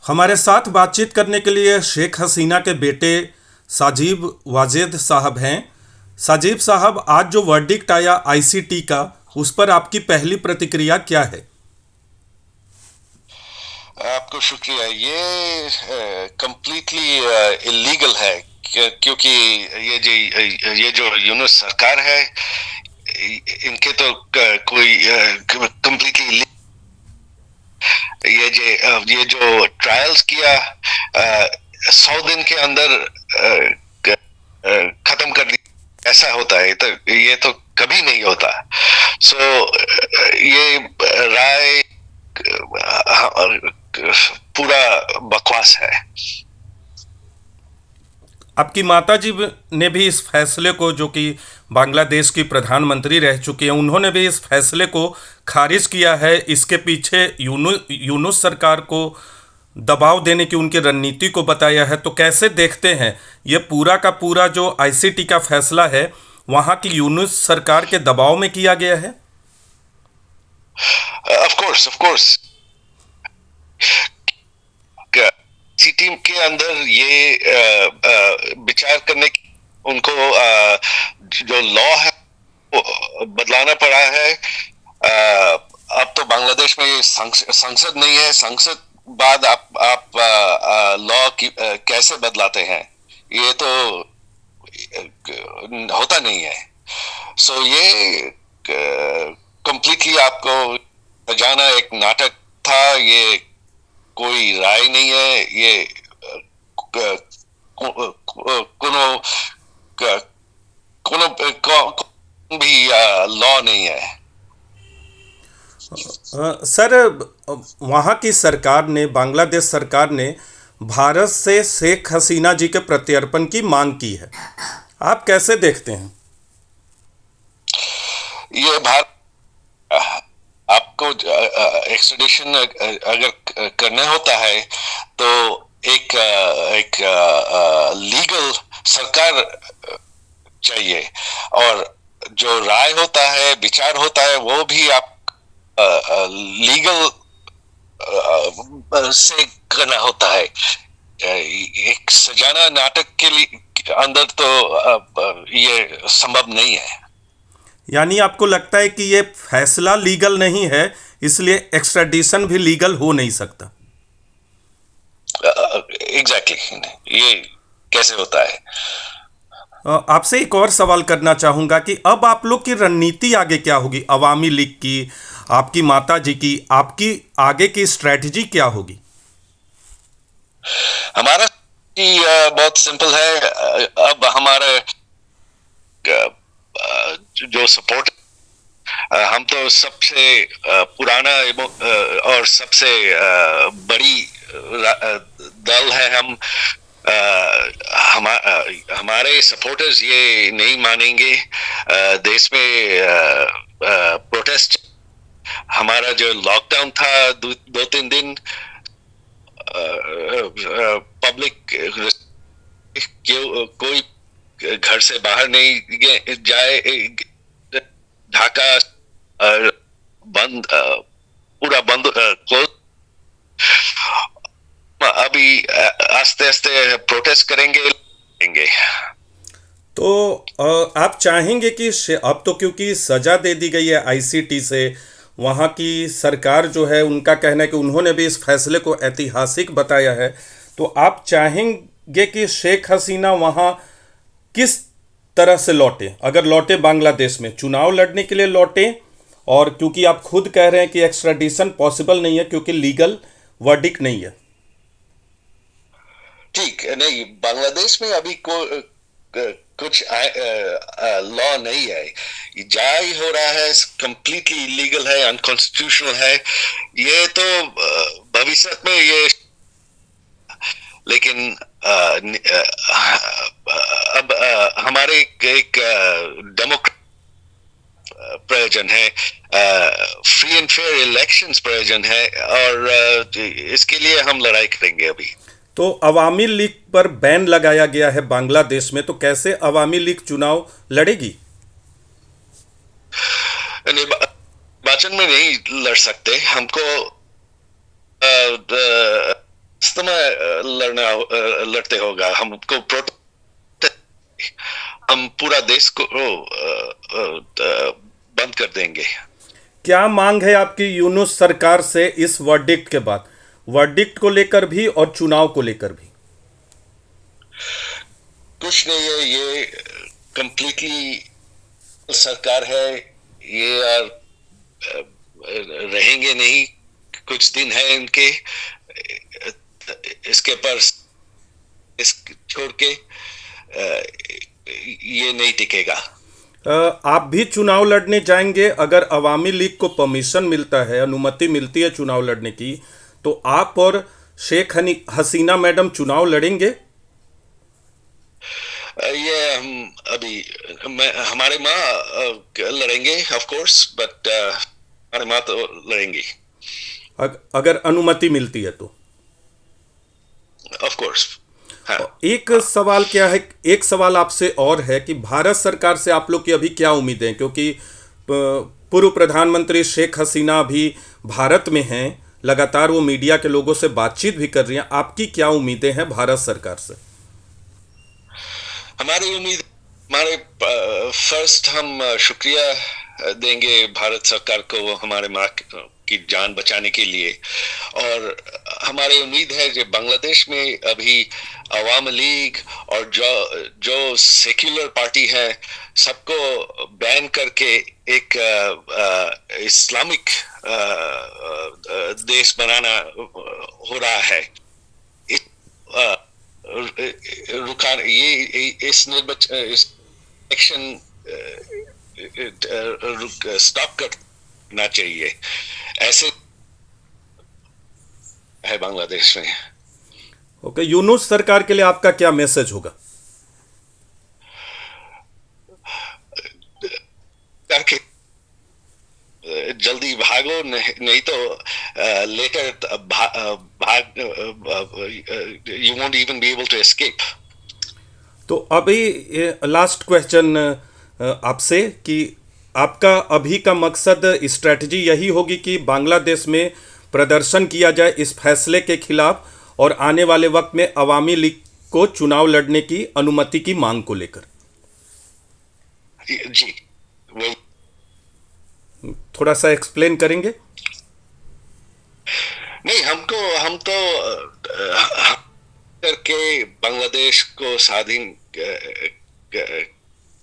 हमारे साथ बातचीत करने के लिए शेख हसीना के बेटे साजिब वाजेद साहब हैं। साजिब साहब, आज जो वर्डिक्ट आया आईसीटी का, उस पर आपकी पहली प्रतिक्रिया क्या है? आपको शुक्रिया। ये कंप्लीटली इलीगल है, क्योंकि ये जो यूनुस सरकार है, इनके तो कोई कंप्लीटली ये जो ट्रायल्स किया 100 दिन के अंदर खत्म कर दिया, ऐसा होता है तो ये तो कभी नहीं होता। सो ये राय पूरा बकवास है। आपकी माताजी ने भी इस फैसले को, जो कि बांग्लादेश की प्रधानमंत्री रह चुकी हैं, उन्होंने भी इस फैसले को खारिज किया है। इसके पीछे यूनुस सरकार को दबाव देने की उनकी रणनीति को बताया है। तो कैसे देखते हैं ये पूरा का पूरा जो आईसीटी का फैसला है, वहाँ की यूनुस सरकार के दबाव में किया गया है? ऑफ कोर्स सिटी के अंदर ये विचार करने की उनको जो लॉ है वो बदलाना पड़ा है। अब तो बांग्लादेश में संसद नहीं है। संसद बाद आप लॉ की कैसे बदलाते हैं? ये तो होता नहीं है। सो ये कंप्लीटली आपको जाना एक नाटक था। ये कोई राय नहीं है। ये कोनो भी लॉ नहीं है। सर, वहाँ की सरकार ने, बांग्लादेश सरकार ने भारत से शेख हसीना जी के प्रत्यर्पण की मांग की है। आप कैसे देखते हैं? ये भारत आपको एक्सट्रेडिशन अगर करना होता है तो एक लीगल सरकार चाहिए, और जो राय होता है, विचार होता है, वो भी आप लीगल से करना होता है। एक सजाना नाटक के लिए अंदर तो ये संभव नहीं है। यानी आपको लगता है कि ये फैसला लीगल नहीं है, इसलिए एक्स्ट्राडिशन भी लीगल हो नहीं सकता? एग्जैक्टली ये कैसे होता है? आपसे एक और सवाल करना चाहूँगा कि अब आप लोग की रणनीति आगे क्या होगी? अवामी लीग की, आपकी माता जी की, आपकी आगे की स्ट्रेटजी क्या होगी? हमारा बहुत सिंपल है। अब हमारा जो सपोर्ट, हम तो सबसे पुराना और सबसे बड़ी दल है। हमारे सपोर्टर्स ये नहीं मानेंगे। देश में प्रोटेस्ट, हमारा जो लॉकडाउन था 2-3 दिन, पब्लिक कोई घर से बाहर नहीं जाए, ढाका बंद, पूरा बंद, क्लोज। अभी आस्ते आस्ते प्रोटेस्ट करेंगे। तो आप चाहेंगे कि अब तो क्योंकि सज़ा दे दी गई है आईसीटी से, वहाँ की सरकार जो है, उनका कहना है कि उन्होंने भी इस फैसले को ऐतिहासिक बताया है, तो आप चाहेंगे कि शेख हसीना वहाँ किस तरह से लौटे? अगर लौटे बांग्लादेश में, चुनाव लड़ने के लिए लौटे, और क्योंकि आप खुद कह रहे हैं कि एक्स्ट्राडिशन पॉसिबल नहीं है क्योंकि लीगल वर्डिक्ट नहीं है। ठीक नहीं, बांग्लादेश में अभी कुछ लॉ नहीं है। जारी हो रहा है, कंप्लीटली इलीगल है, अनकॉन्स्टिट्यूशनल है। ये तो भविष्य में ये, लेकिन अब हमारे एक डेमोक्रेट प्रयोजन है, फ्री एंड फेयर इलेक्शंस प्रयोजन है, और इसके लिए हम लड़ाई करेंगे अभी। तो अवामी लीग पर बैन लगाया गया है बांग्लादेश में, तो कैसे अवामी लीग चुनाव लड़ेगी? निर्वाचन में नहीं लड़ सकते। हमको समय लड़ते होगा, हमको हम पूरा देश को बंद कर देंगे। क्या मांग है आपकी यूनुस सरकार से इस वर्डिक्ट के बाद, वर्डिक्ट को लेकर भी और चुनाव को लेकर भी? कुछ नहीं है, ये कंप्लीटली सरकार है, ये रहेंगे नहीं, कुछ दिन है इनके, इसके पर इस छोड़ के ये नहीं टिकेगा। आप भी चुनाव लड़ने जाएंगे अगर अवामी लीग को परमिशन मिलता है, अनुमति मिलती है चुनाव लड़ने की, तो आप और शेख हसीना मैडम चुनाव लड़ेंगे? ये हम अभी हमारे माँ लड़ेंगे ऑफ कोर्स, बट हमारे माँ तो लड़ेंगी अगर अनुमति मिलती है तो। Of course. हाँ। एक सवाल क्या है, एक सवाल आपसे और है कि भारत सरकार से आप लोग की अभी क्या उम्मीदें हैं, क्योंकि पूर्व प्रधानमंत्री शेख हसीना अभी भारत में हैं, लगातार वो मीडिया के लोगों से बातचीत भी कर रही हैं, आपकी क्या उम्मीदें हैं भारत सरकार से? हमारी उम्मीद, हमारे फर्स्ट हम शुक्रिया देंगे भारत सरकार को हमारे माँ की जान बचाने के लिए, और हमारी उम्मीद है कि बांग्लादेश में अभी अवाम लीग और जो सेक्युलर पार्टी है सबको बैन करके एक इस्लामिक देश बनाना हो रहा है। रुका ये इस इलेक्शन स्टॉप करना चाहिए, ऐसे है बांग्लादेश में। ओके, यूनुस सरकार के लिए आपका क्या मैसेज होगा? करके जल्दी भागो, नहीं तो लेटर भाग you won't even be able to escape. तो अभी लास्ट क्वेश्चन आपसे कि आपका अभी का मकसद, स्ट्रेटजी यही होगी कि बांग्लादेश में प्रदर्शन किया जाए इस फैसले के खिलाफ और आने वाले वक्त में अवामी लीग को चुनाव लड़ने की अनुमति की मांग को लेकर? जी, वही। थोड़ा सा एक्सप्लेन करेंगे? नहीं, हम तो करके बांग्लादेश को स्वाधीन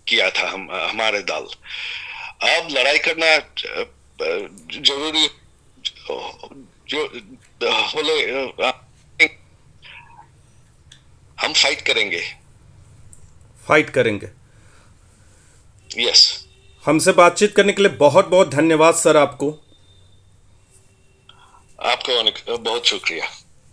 किया था हमारे दल। अब लड़ाई करना जरूरी जो हम फाइट करेंगे। यस। हमसे बातचीत करने के लिए बहुत बहुत धन्यवाद सर आपको। आपको बहुत शुक्रिया।